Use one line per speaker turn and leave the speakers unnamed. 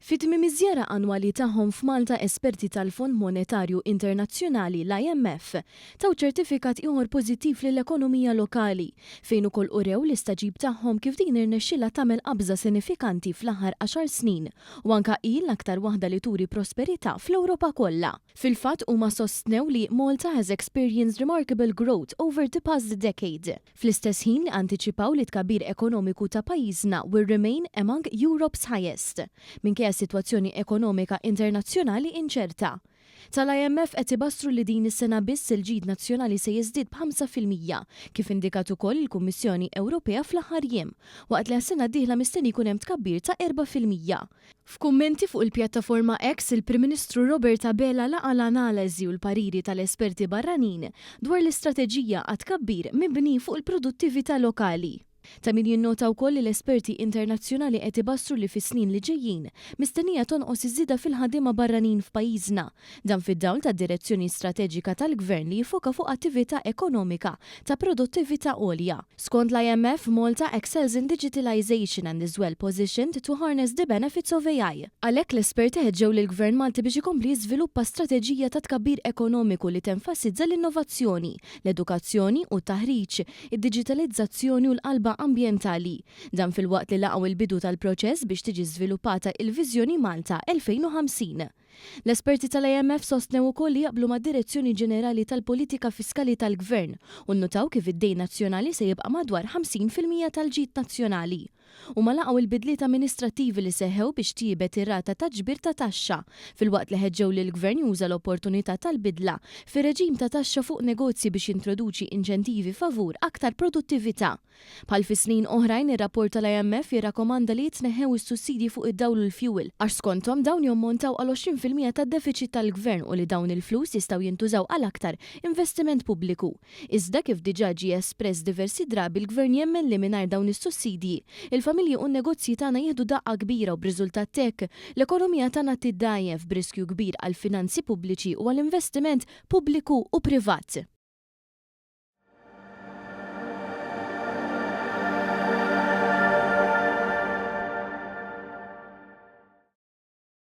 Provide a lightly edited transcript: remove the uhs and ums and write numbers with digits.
Fit-tmiem iż-żjara annwali tagħhom f'Malta esperti tal-Fond Monetarju Internazzjonali l-IMF taw ċertifikat ieħor pożittiv lill-ekonomija lokali fejn ukoll urew l-istaġib tagħhom kif din irnexxielha tagħmel qabża sinifikanti fl-aħħar 10 snin u anke hi l-aktar waħda li turi prosperità fl-Ewropa kollha. Fil-fatt huma sostnew li Malta has experienced remarkable growth over the past decade. Fl-istess ħin li antiċipaw li tkabbir ekonomiku ta' pajjiżna will remain among Europe's highest. Minkejja sitwazzjoni ekonomika internazzjonali inċerta. Tal-IMF qed ibastru li din is-sena biss il-ġid nazzjonali se jiżdied b'5% kif indikat ukoll il-Kummissjoni Ewropea fl-aħħar jiem, waqt li għas-sena d-dieħla mistenni jkun hemm tkabbir ta' 4%. F'kummenti fuq il-pjattaforma X, il-Prim Ministru Roberta Bella laqa l-analiżi u l-pariri tal-esperti barranin dwar l-istrateġija għat tkabbir mibni fuq il-produttività lokali. Ta' min jinnota wkoll li l-esperti internazzjonali qed ibassru li fis-snin li ġejjin mistennija tonqos iż-żieda fil-ħaddiema barranin f'pajjiżna, dan fid-dawl tad-direzzjoni strateġika tal-Gvern li jfoka fuq attività ekonomika ta' produttività għolja. Skont l-IMF, Malta excels in digitalization and is well positioned to harness the benefits of AI. Għalhekk l-esperti ħeġġew lill-Gvern Malti biex ikompli jiżviluppa strateġija ta' tkabbir ekonomiku li tenfasizza l-innovazzjoni, l-edukazzjoni u t-taħriġ, id-diġitalizzazzjoni u l-qalba ambjentali. Dan fil-waqt li laqgħu il-bidu tal-proċess biex tiġi żviluppata il-Viżjoni Malta 2050. L-esperti tal-IMF sostnew ukoll li jaqblu mad-Direzzjoni Ġenerali tal-Politika Fiskali tal-Gvern u nnutaw kif id-dejn nazzjonali se jibqa' madwar 50% tal-ġid nazzjonali. U ma laqgħu il-bidliet amministrattivi li seħħew biex tiebet ir-rata ta' ġbir ta' taxxa fil-waqt li ħeġġew li l-Gvern juża l-opportunità tal-bidla fi reġim ta' taxxa fuq negozji biex jintroduċi inċentivi favur aktar produttività. Bħal fi snin oħrajn ir-rapport tal-IMF jirrakkomanda li jitneħħew is-sussidji fuq id-dawl u l-fuel għax skonthom dawn jommontaw għal 20% tad-deficit tal-Gvern u li dawn il-flus jistgħu jintużaw għal aktar investiment pubbliku. Iżda kif diġà ġie espress diversi drabi l-Gvern jemmen li mingħajr dawn is-sussidji il-familji u n-negozji tagħna jieħdu daqqa kbira u b'riżultat hekk l-ekonomija tagħna tiddajjef b'riskju kbir għall finanzi pubbliċi u għall-investiment pubbliku u privat.